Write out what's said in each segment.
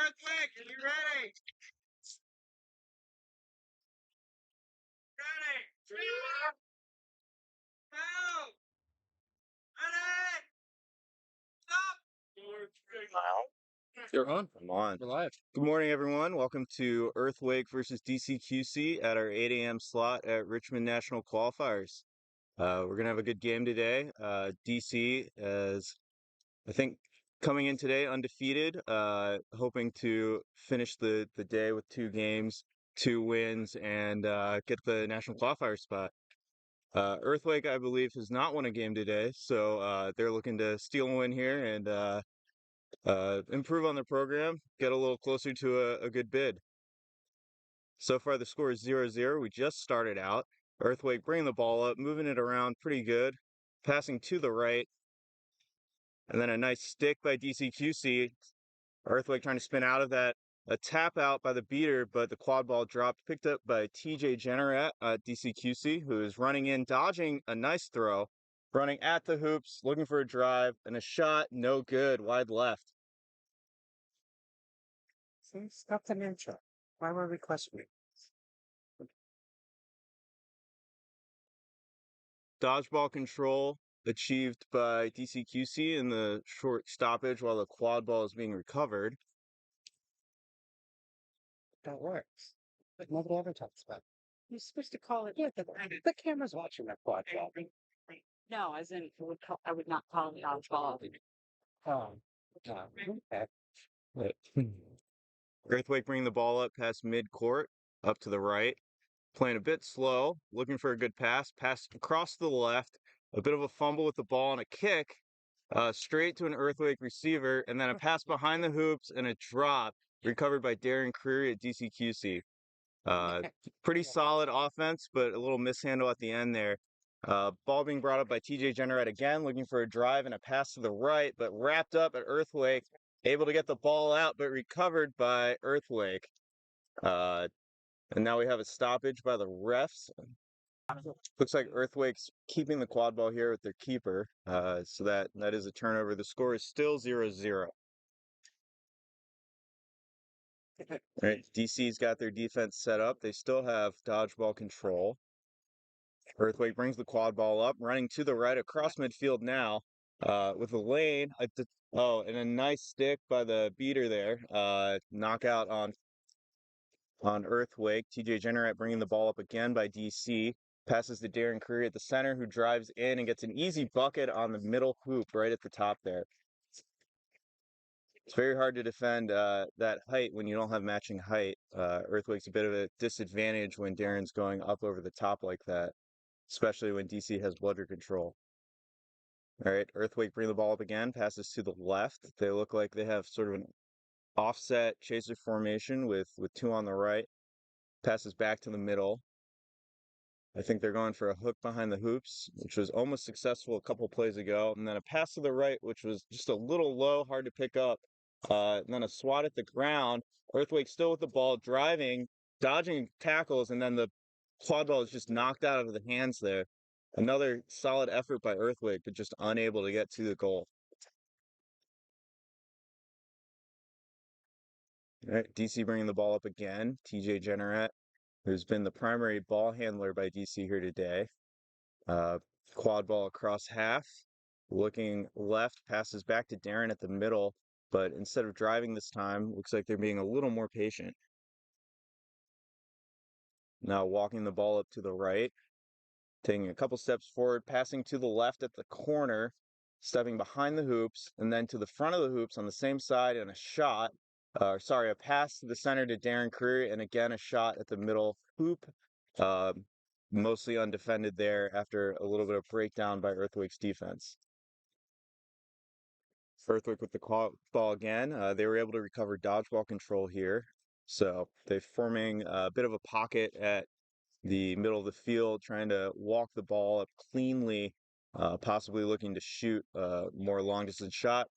Earthquake, are you ready? Ready. Go. Ready. Stop. You're on. I'm on. We're live. Good morning, everyone. Welcome to Earthquake versus DCQC at our 8 a.m. slot at Richmond National Qualifiers. We're going to have a good game today. DC is, I think, coming in today undefeated, hoping to finish the day with 2 games, 2 wins, and get the national qualifier spot. Earthquake, I believe, has not won a game today, so they're looking to steal a win here and improve on their program, get a little closer to a good bid. So far, the score is 0-0. We just started out. Earthquake bringing the ball up, moving it around pretty good, passing to the right, and then a nice stick by DCQC. Earthquake trying to spin out of that. A tap out by the beater, but the quad ball dropped, picked up by TJ Jenner at DCQC, who is running in, dodging a nice throw, running at the hoops, looking for a drive, and a shot, no good, wide left. See, stop the intro. Why were we questioning? Dodgeball control achieved by DCQC in the short stoppage while the quad ball is being recovered. That works. But nobody ever talks about it. You're supposed to call it. Yeah, the camera's watching that quad ball. No, as in, I would not call it dodgeball. Oh, okay. But Earthquake bringing the ball up past mid-court, up to the right. Playing a bit slow, looking for a good pass. Pass across to the left. A bit of a fumble with the ball and a kick. Straight to an Earthquake receiver. And then a pass behind the hoops and a drop. Recovered by Darren Creary at DCQC. Pretty solid offense, but a little mishandle at the end there. Ball being brought up by TJ Jenner again, looking for a drive and a pass to the right, but wrapped up at Earthquake. Able to get the ball out, but recovered by Earthquake. And now we have a stoppage by the refs. Looks like Earthquake's keeping the quad ball here with their keeper. So that is a turnover. The score is still 0-0. All right, DC's got their defense set up. They still have dodgeball control. Earthquake brings the quad ball up, running to the right across midfield now, with a lane. And a nice stick by the beater there. Knockout on Earthquake. TJ Jenner bringing the ball up again by DC. Passes to Darren Creary at the center, who drives in and gets an easy bucket on the middle hoop right at the top there. It's very hard to defend that height when you don't have matching height. Earthquake's a bit of a disadvantage when Darren's going up over the top like that, especially when DC has bludger control. All right, Earthquake bring the ball up again, passes to the left. They look like they have sort of an offset chaser formation with 2 on the right. Passes back to the middle. I think they're going for a hook behind the hoops, which was almost successful a couple plays ago. And then a pass to the right, which was just a little low, hard to pick up. And then a swat at the ground. Earthquake still with the ball, driving, dodging tackles, and then the quad ball is just knocked out of the hands there. Another solid effort by Earthquake, but just unable to get to the goal. All right, DC bringing the ball up again. TJ Jenner, who's been the primary ball handler by DC here today. Quad ball across half. Looking left, passes back to Darren at the middle, but instead of driving this time, looks like they're being a little more patient. Now walking the ball up to the right, taking a couple steps forward, passing to the left at the corner, stepping behind the hoops, and then to the front of the hoops on the same side, and a pass to the center to Darren Creary, and again a shot at the middle hoop. Mostly undefended there after a little bit of breakdown by Earthquake's defense. Earthquake with the ball again. They were able to recover dodgeball control here. So they're forming a bit of a pocket at the middle of the field, trying to walk the ball up cleanly, possibly looking to shoot a more long-distance shot.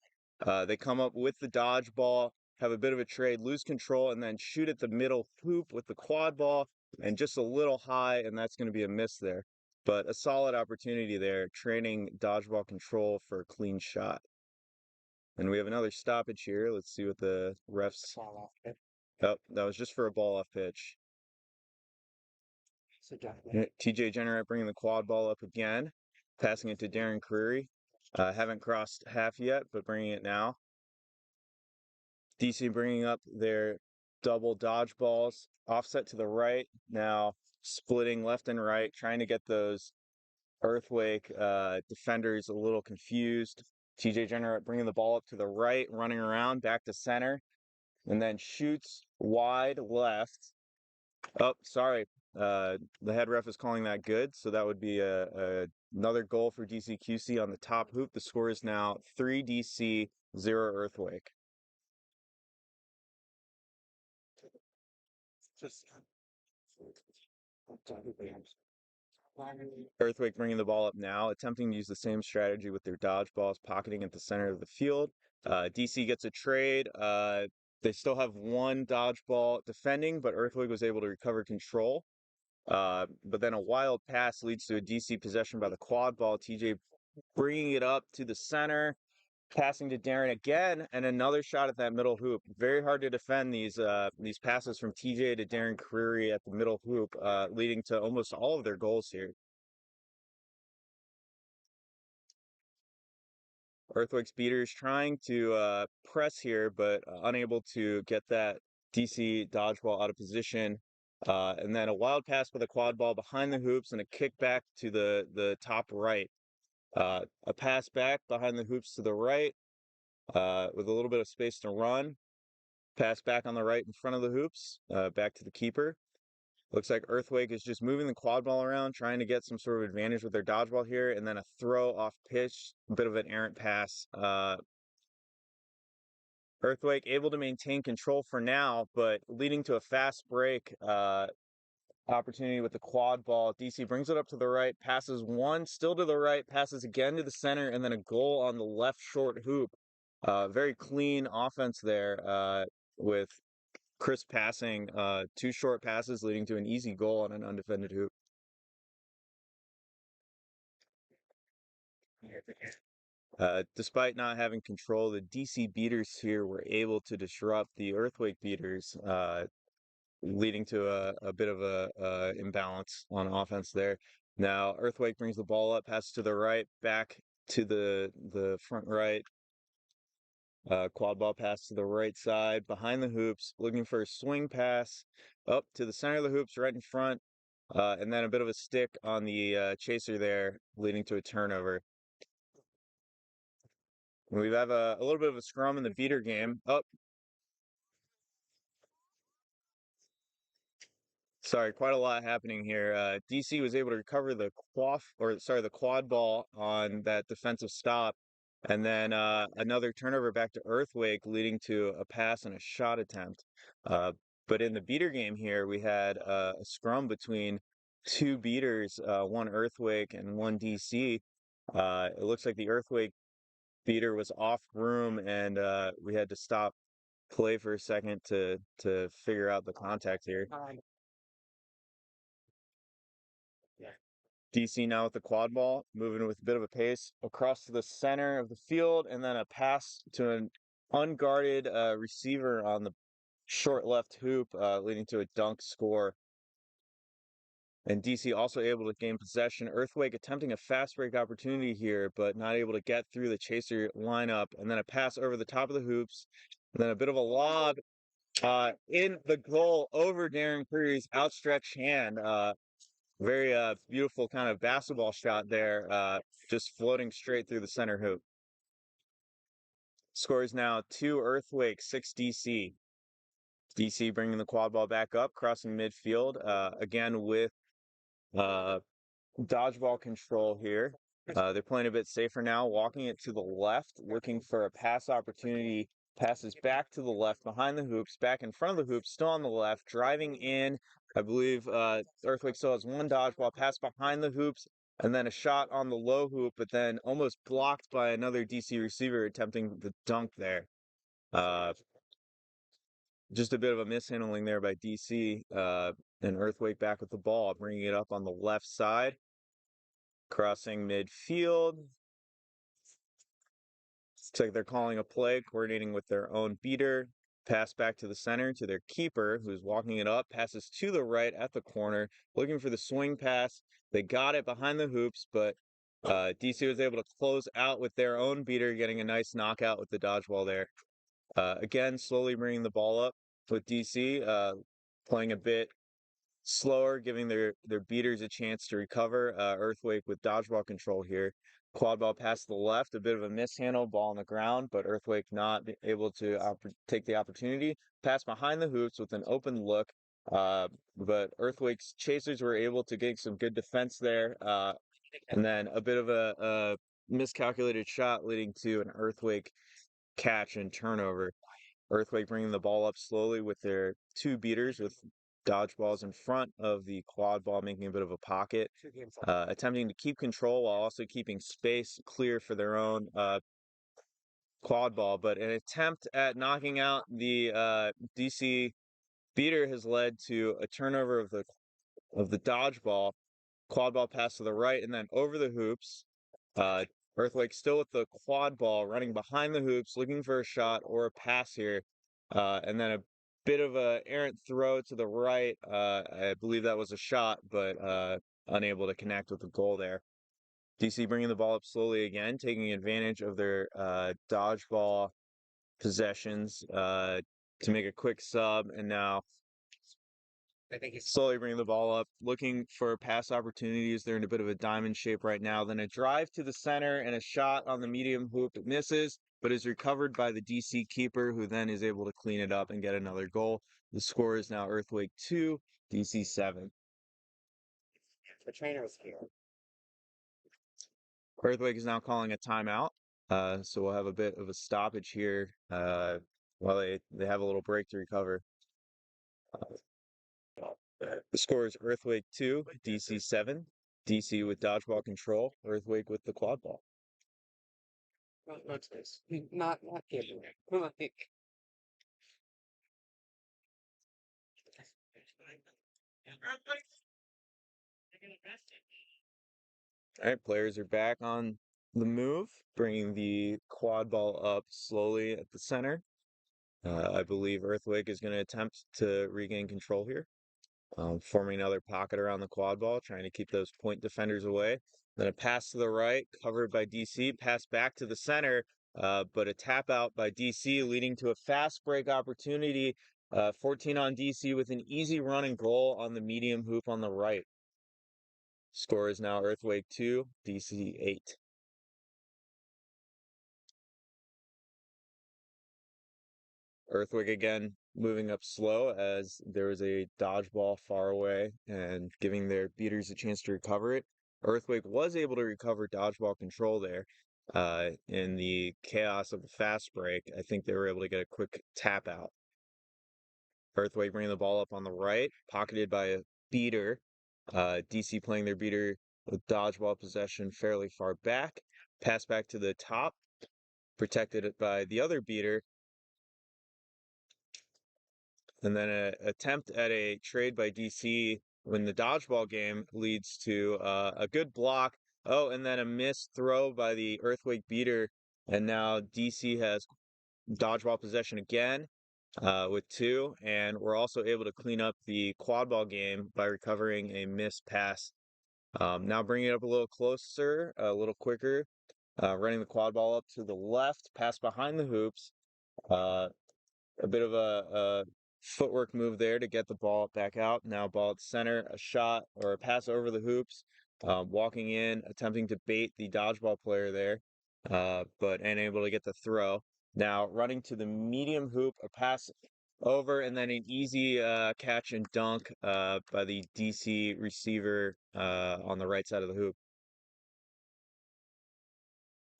They come up with the dodgeball, have a bit of a trade, lose control, and then shoot at the middle hoop with the quad ball, and just a little high, and that's going to be a miss there. But a solid opportunity there, training dodgeball control for a clean shot. And we have another stoppage here. Let's see what the refs. Fall off it. Oh, that was just for a ball off pitch. So definitely. Yeah, TJ Jenner bringing the quad ball up again, passing it to Darren Creary. Haven't crossed half yet, but bringing it now. DC bringing up their double dodgeballs, offset to the right, now splitting left and right, trying to get those Earthquake defenders a little confused. TJ Jenner bringing the ball up to the right, running around, back to center, and then shoots wide left. Oh, sorry. The head ref is calling that good, so that would be another goal for DCQC on the top hoop. The score is now 3 DC, 0 Earthquake. Just. Earthquake bringing the ball up now, attempting to use the same strategy with their dodgeballs, pocketing at the center of the field. DC gets a trade. They still have one dodgeball defending, but Earthquake was able to recover control. But then a wild pass leads to a DC possession by the quad ball. TJ bringing it up to the center, passing to Darren again, and another shot at that middle hoop. Very hard to defend these passes from TJ to Darren Creary at the middle hoop, leading to almost all of their goals here. Earthquake's beaters trying to press here, but unable to get that DC dodgeball out of position. And then a wild pass with a quad ball behind the hoops and a kick back to the top right. A pass back behind the hoops to the right with a little bit of space to run. Pass back on the right in front of the hoops, back to the keeper. Looks like Earthquake is just moving the quad ball around, trying to get some sort of advantage with their dodgeball here, and then a throw off pitch, a bit of an errant pass. Earthquake able to maintain control for now, but leading to a fast break opportunity with the quad ball. DC brings it up to the right, passes one, still to the right, passes again to the center, and then a goal on the left short hoop. Very clean offense there with crisp passing, two short passes leading to an easy goal on an undefended hoop. Despite not having control, the DC beaters here were able to disrupt the Earthquake beaters, leading to a bit of a imbalance on offense there. Now Earthquake brings the ball up, passes to the right, back to the front right. Quad ball pass to the right side, behind the hoops, looking for a swing pass up to the center of the hoops, right in front, and then a bit of a stick on the chaser there, leading to a turnover. We have a little bit of a scrum in the beater game. Oh, sorry, quite a lot happening here. DC was able to recover the quad ball on that defensive stop, and then another turnover back to Earthquake, leading to a pass and a shot attempt. But in the beater game here, we had a scrum between two beaters, one Earthquake and one DC. It looks like the Earthquake beater was off room, and we had to stop play for a second to figure out the contact here. DC now with the quad ball, moving with a bit of a pace across to the center of the field, and then a pass to an unguarded receiver on the short left hoop, leading to a dunk score. And DC also able to gain possession. Earthquake attempting a fast break opportunity here, but not able to get through the chaser lineup. And then a pass over the top of the hoops, and then a bit of a lob in the goal over Darren Creary's outstretched hand. Very beautiful kind of basketball shot there, just floating straight through the center hoop. Score is now 2 Earthquake, 6 DC. DC bringing the quad ball back up, crossing midfield, again with dodgeball control here. They're playing a bit safer now, walking it to the left, looking for a pass opportunity. Passes back to the left, behind the hoops, back in front of the hoops, still on the left, driving in. I believe Earthquake still has one dodgeball pass behind the hoops, and then a shot on the low hoop, but then almost blocked by another DC receiver attempting the dunk there. Just a bit of a mishandling there by DC, and Earthquake back with the ball, bringing it up on the left side. Crossing midfield. It's like they're calling a play, coordinating with their own beater. Pass back to the center to their keeper, who's walking it up. Passes to the right at the corner, looking for the swing pass. They got it behind the hoops, but DC was able to close out with their own beater, getting a nice knockout with the dodgeball there. Again, slowly bringing the ball up with DC, playing a bit slower, giving their beaters a chance to recover. Earthquake with dodgeball control here. Quad ball pass to the left, a bit of a mishandle, ball on the ground, but Earthquake not able to take the opportunity. Pass behind the hoops with an open look, but Earthquake's chasers were able to get some good defense there, and then a bit of a miscalculated shot leading to an Earthquake catch and turnover. Earthquake bringing the ball up slowly with their two beaters with dodgeballs in front of the quad ball, making a bit of a pocket, attempting to keep control while also keeping space clear for their own quad ball. But an attempt at knocking out the DC beater has led to a turnover of the dodgeball. Quad ball pass to the right and then over the hoops. Earthquake still with the quad ball running behind the hoops, looking for a shot or a pass here. And then a bit of a errant throw to the right. I believe that was a shot, but unable to connect with the goal there. DC bringing the ball up slowly again, taking advantage of their dodgeball possessions to make a quick sub. And now I think he's slowly bringing the ball up, looking for pass opportunities. They're in a bit of a diamond shape right now. Then a drive to the center and a shot on the medium hoop. It misses, but is recovered by the DC keeper, who then is able to clean it up and get another goal. The score is now Earthquake 2, DC 7. the trainer was here. Earthquake is now calling a timeout. So we'll have a bit of a stoppage here while they have a little break to recover. The score is Earthquake 2, DC 7. DC with dodgeball control, Earthquake with the quad ball. Not this. Not here. Like, All right, players are back on the move, bringing the quad ball up slowly at the center. I believe Earthquake is going to attempt to regain control here, forming another pocket around the quad ball, trying to keep those point defenders away. Then a pass to the right, covered by DC, pass back to the center, but a tap out by DC, leading to a fast break opportunity. 14 on DC with an easy run and goal on the medium hoop on the right. Score is now Earthquake 2, DC 8. Earthquake again moving up slow as there was a dodgeball far away and giving their beaters a chance to recover it. Earthquake was able to recover dodgeball control there in the chaos of the fast break. I think they were able to get a quick tap out. Earthquake bringing the ball up on the right, pocketed by a beater. DC playing their beater with dodgeball possession fairly far back. Pass back to the top, protected by the other beater. And then an attempt at a trade by DC when the dodgeball game leads to a good block. Oh, and then a missed throw by the Earthquake beater. And now DC has dodgeball possession again with 2. And we're also able to clean up the quad ball game by recovering a missed pass. Now bringing it up a little closer, a little quicker. Running the quad ball up to the left, pass behind the hoops. A bit of a footwork move there to get the ball back out. Now ball at center, a shot or a pass over the hoops, walking in, attempting to bait the dodgeball player there, but unable to get the throw. Now running to the medium hoop, a pass over, and then an easy catch and dunk by the DC receiver on the right side of the hoop.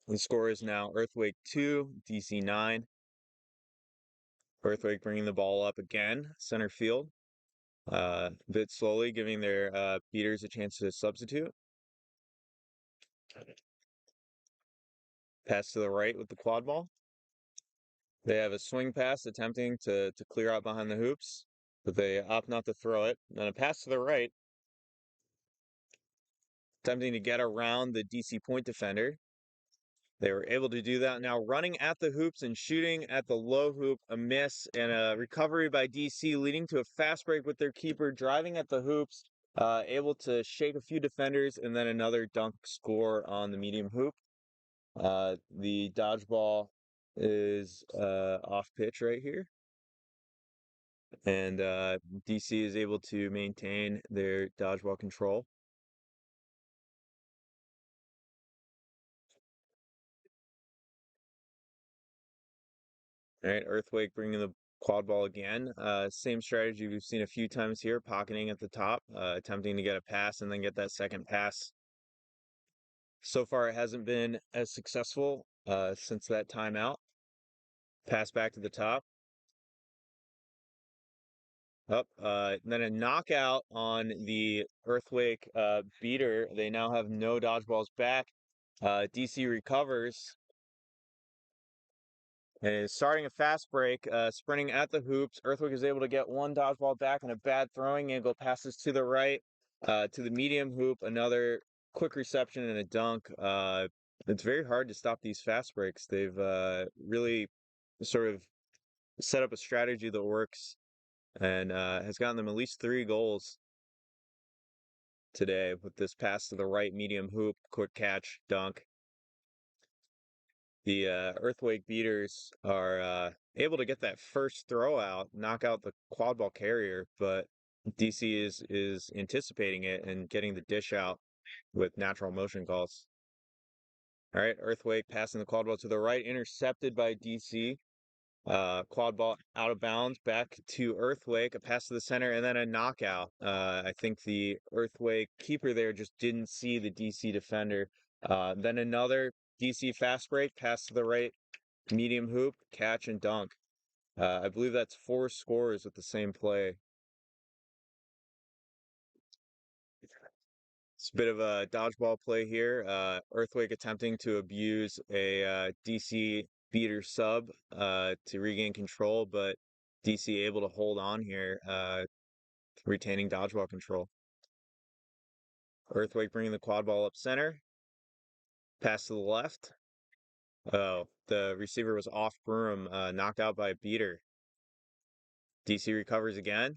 The score is now Earthquake 2, DC 9. Earthquake bringing the ball up again, center field. A bit slowly, giving their beaters a chance to substitute. Pass to the right with the quad ball. They have a swing pass attempting to clear out behind the hoops, but they opt not to throw it. Then a pass to the right, attempting to get around the DC point defender. They were able to do that. Now running at the hoops and shooting at the low hoop, a miss and a recovery by DC, leading to a fast break with their keeper driving at the hoops, able to shake a few defenders, and then another dunk score on the medium hoop. The dodgeball is off pitch right here. And DC is able to maintain their dodgeball control. All right, Earthquake bringing the quad ball again. Same strategy we've seen a few times here, pocketing at the top, attempting to get a pass and then get that second pass. So far, it hasn't been as successful since that timeout. Pass back to the top. Up, then a knockout on the Earthquake beater. They now have no dodgeballs back. DC recovers. And is starting a fast break, sprinting at the hoops. Earthquake is able to get one dodgeball back and a bad throwing angle. Passes to the right, to the medium hoop. Another quick reception and a dunk. It's very hard to stop these fast breaks. They've really sort of set up a strategy that works and has gotten them at least 3 goals today with this pass to the right medium hoop, quick catch, dunk. The Earthquake beaters are able to get that first throw out, knock out the quad ball carrier, but DC is anticipating it and getting the dish out with natural motion calls. All right, Earthquake passing the quad ball to the right, intercepted by DC. Quad ball out of bounds, back to Earthquake, a pass to the center, and then a knockout. I think the Earthquake keeper there just didn't see the DC defender. Then another DC fast break, pass to the right, medium hoop, catch, and dunk. I believe that's 4 scores with the same play. It's a bit of a dodgeball play here. Earthquake attempting to abuse a DC beater sub to regain control, but DC able to hold on here, retaining dodgeball control. Earthquake bringing the quad ball up center. Pass to the left. Oh, the receiver was off broom, knocked out by a beater. DC recovers again.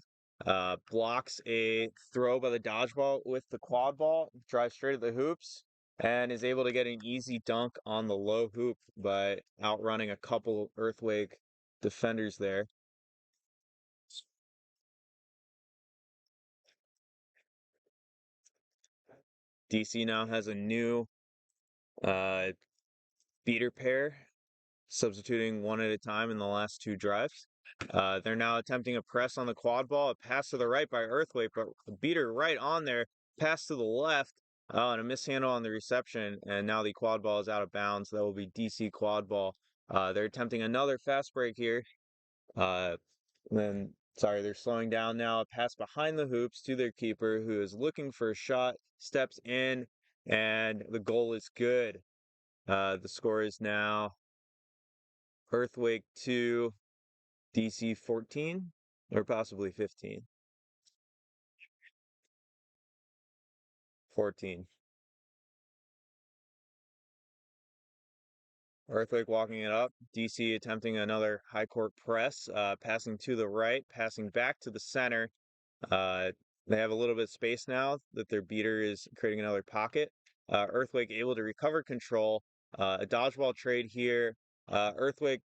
Blocks a throw by the dodgeball with the quad ball, drives straight at the hoops, and is able to get an easy dunk on the low hoop by outrunning a couple Earthquake defenders there. DC now has a new beater pair, substituting one at a time in the last 2 drives. They're now attempting a press on the quad ball, a pass to the right by Earthquake, but the beater right on there, pass to the left, and a mishandle on the reception, and now the quad ball is out of bounds. That will be DC quad ball. They're attempting another fast break here. They're slowing down now. A pass behind the hoops to their keeper, who is looking for a shot, steps in, and the goal is good. The score is now Earthquake 2, DC 14, or possibly 15. 14. Earthquake walking it up. DC attempting another high court press, passing to the right, passing back to the center. They have a little bit of space now that their beater is creating another pocket. Earthquake able to recover control. A dodgeball trade here. Earthquake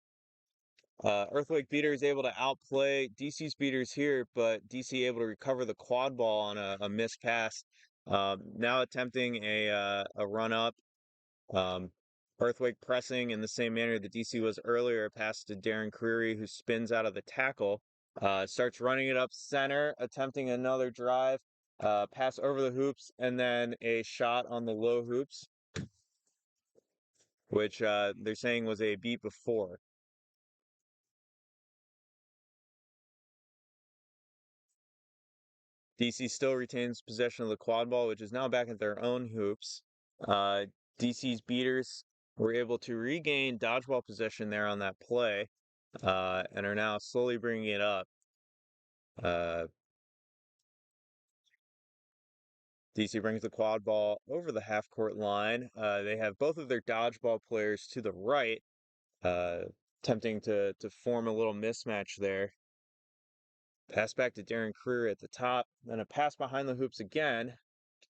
beater is able to outplay DC's beaters here, but DC able to recover the quad ball on a missed pass. Now attempting a run up. Earthquake pressing in the same manner that DC was earlier. A pass to Darren Creary, who spins out of the tackle. Starts running it up center, attempting another drive. Pass over the hoops, and then a shot on the low hoops, which they're saying was a beat before. DC still retains possession of the quad ball, which is now back at their own hoops. DC's beaters were able to regain dodgeball possession there on that play, and are now slowly bringing it up. DC brings the quad ball over the half-court line. They have both of their dodgeball players to the right, uh, attempting to form a little mismatch there. Pass back to Darren Creer at the top, then a pass behind the hoops again,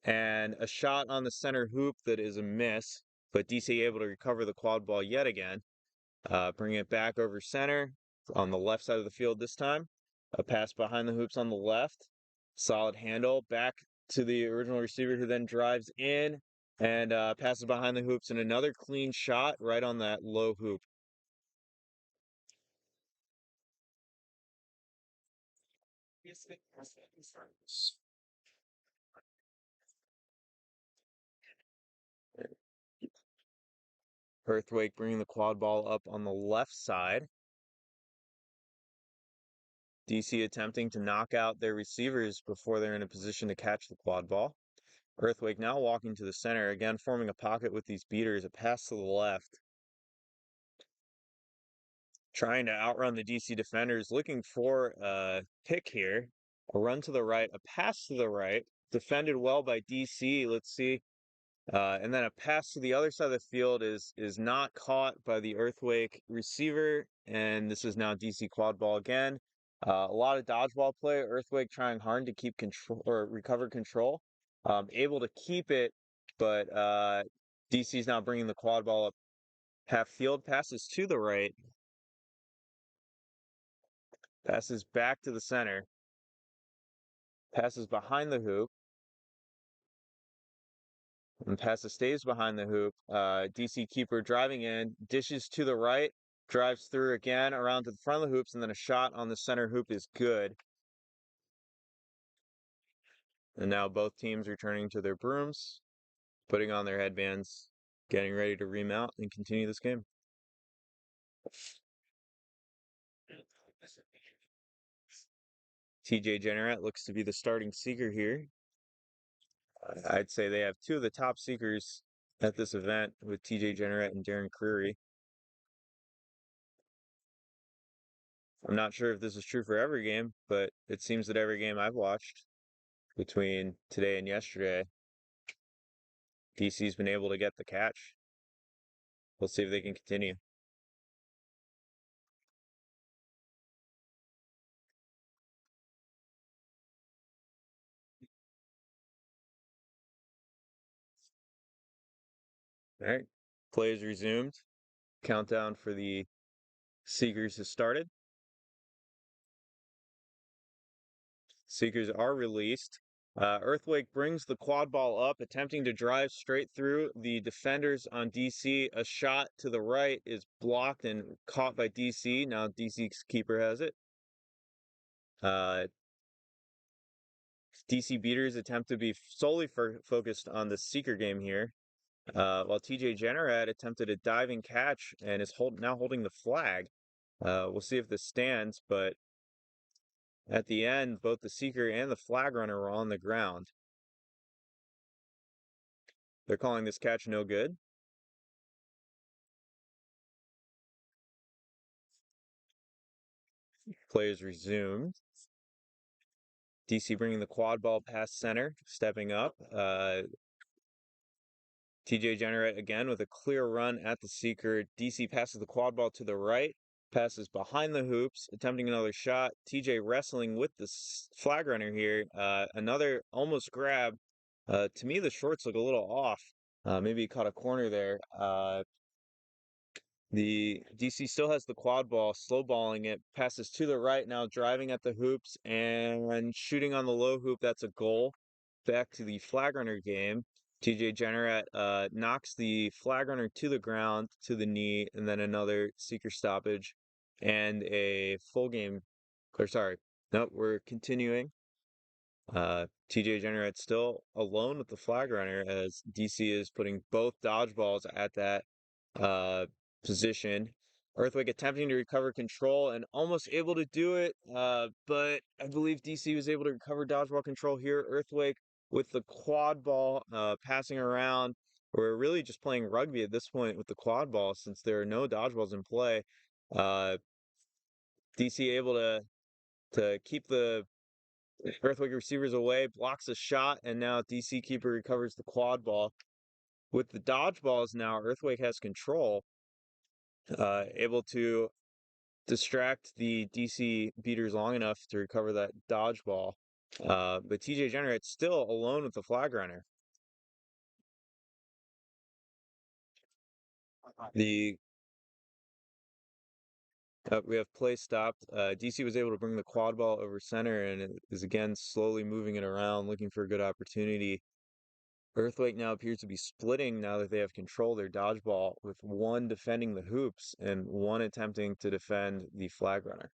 and a shot on the center hoop that is a miss, but DC able to recover the quad ball yet again. Bring it back over center on the left side of the field this time. A pass behind the hoops on the left. Solid handle back to the original receiver who then drives in and passes behind the hoops and another clean shot right on that low hoop. Earthquake bringing the quad ball up on the left side. DC attempting to knock out their receivers before they're in a position to catch the quad ball. Earthquake now walking to the center, again forming a pocket with these beaters, a pass to the left. Trying to outrun the DC defenders, looking for a pick here. A run to the right, a pass to the right, defended well by DC. Let's see. And then a pass to the other side of the field is not caught by the Earthquake receiver, and this is now DC quad ball again. A lot of dodgeball play. Earthquake trying hard to keep control or recover control, able to keep it, but DC's now bringing the quad ball up half field. Passes to the right, passes back to the center, passes behind the hoop. And passes stays behind the hoop. DC keeper driving in, dishes to the right, drives through again around to the front of the hoops, and then a shot on the center hoop is good. And now both teams returning to their brooms, putting on their headbands, getting ready to remount and continue this game. TJ Jenneret looks to be the starting seeker here. I'd say they have two of the top seekers at this event with TJ Jenneret and Darren Creary. I'm not sure if this is true for every game, but it seems that every game I've watched between today and yesterday, DC's been able to get the catch. We'll see if they can continue. All right, play is resumed. Countdown for the Seekers has started. Seekers are released. Earthquake brings the quad ball up, attempting to drive straight through the defenders on DC. A shot to the right is blocked and caught by DC. Now DC's keeper has it. DC beaters attempt to be solely focused on the Seeker game here, while TJ Jenneret attempted a diving catch and is now holding the flag. We'll see if this stands, but at the end, both the Seeker and the flag runner were on the ground. They're calling this catch no good. Play is resumed. DC bringing the quad ball past center, stepping up. TJ Jenneret again with a clear run at the Seeker. DC passes the quad ball to the right, passes behind the hoops, attempting another shot. TJ wrestling with the flag runner here. Another almost grab. To me, the shorts look a little off. Maybe he caught a corner there. The DC still has the quad ball, slow balling it, passes to the right now, driving at the hoops and shooting on the low hoop. That's a goal. Back to the flag runner game. TJ Jenneret knocks the flag runner to the ground, to the knee, and then another Seeker stoppage and a full game. Or sorry, no, we're continuing. TJ Jenneret still alone with the flag runner as DC is putting both dodgeballs at that position. Earthquake attempting to recover control and almost able to do it, but I believe DC was able to recover dodgeball control here. Earthquake with the quad ball passing around. We're really just playing rugby at this point with the quad ball since there are no dodgeballs in play. DC able to keep the Earthquake receiver's away, blocks a shot, and now DC keeper recovers the quad ball. With the dodgeballs now, Earthquake has control, able to distract the DC beaters long enough to recover that dodgeball. But TJ Jenner's still alone with the flag runner. The We have play stopped. DC was able to bring the quad ball over center and is again slowly moving it around, looking for a good opportunity. Earthquake now appears to be splitting now that they have control of their dodgeball, with one defending the hoops and one attempting to defend the flag runner.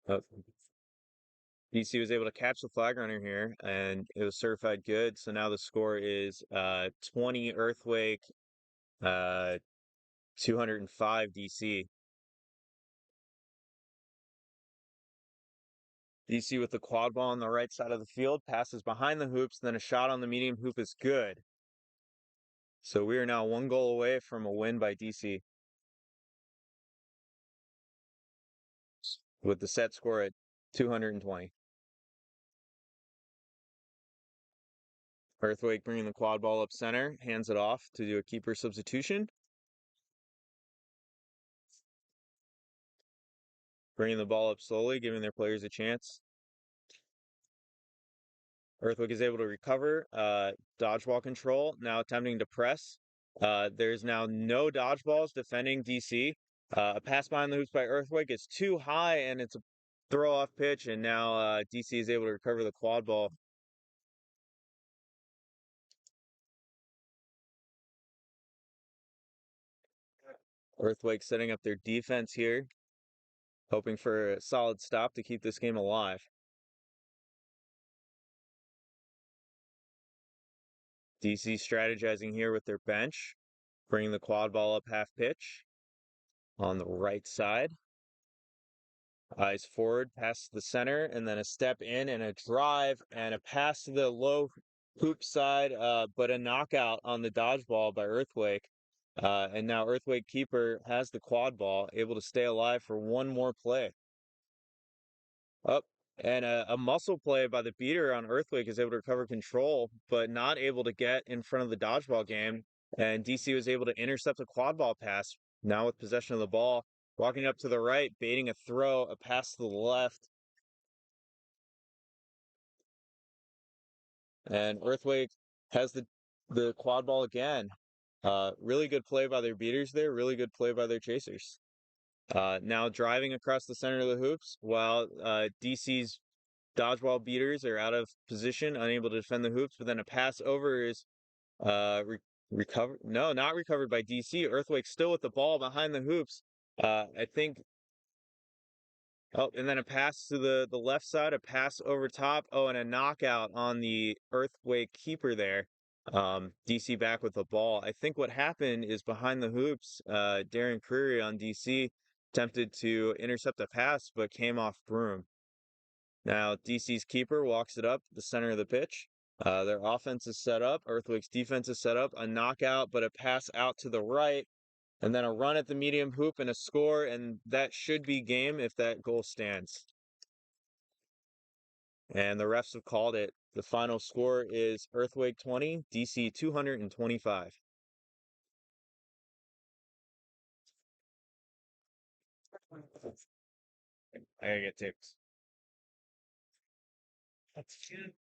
Uh, DC was able to catch the flag runner here, and it was certified good. So now the score is 20 Earthquake, uh, 205 DC. DC with the quad ball on the right side of the field, passes behind the hoops, then a shot on the medium hoop is good. So we are now one goal away from a win by DC, with the set score at 220. Earthquake bringing the quad ball up center, hands it off to do a keeper substitution. Bringing the ball up slowly, giving their players a chance. Earthquake is able to recover, dodgeball control, now attempting to press. There's now no dodgeballs defending DC. A pass behind the hoops by Earthquake is too high, and it's a throw off pitch, and now DC is able to recover the quad ball. Earthquake setting up their defense here, hoping for a solid stop to keep this game alive. DC strategizing here with their bench, bringing the quad ball up half pitch on the right side. Eyes forward, past the center, and then a step in and a drive and a pass to the low hoop side, but a knockout on the dodgeball by Earthquake. And now Earthquake keeper has the quad ball, able to stay alive for one more play. Up. And a muscle play by the beater on Earthquake is able to recover control, but not able to get in front of the dodgeball game. And DC was able to intercept a quad ball pass, now with possession of the ball. Walking up to the right, baiting a throw, a pass to the left. And Earthquake has the quad ball again. Really good play by their beaters there, really good play by their chasers. Now driving across the center of the hoops, while DC's dodgeball beaters are out of position, unable to defend the hoops, but then a pass over is recovered. No, not recovered by DC. Earthquake still with the ball behind the hoops. I think. Oh, and then a pass to the left side, a pass over top. Oh, and a knockout on the Earthquake keeper there. DC back with the ball. I think what happened is behind the hoops, Darren Creary on DC attempted to intercept a pass, but came off broom. Now DC's keeper walks it up the center of the pitch. Their offense is set up. Earthquake's defense is set up. A knockout, but a pass out to the right. And then a run at the medium hoop and a score, and that should be game if that goal stands. And the refs have called it. The final score is Earthquake 20, DC 225. I gotta get tips. That's cute.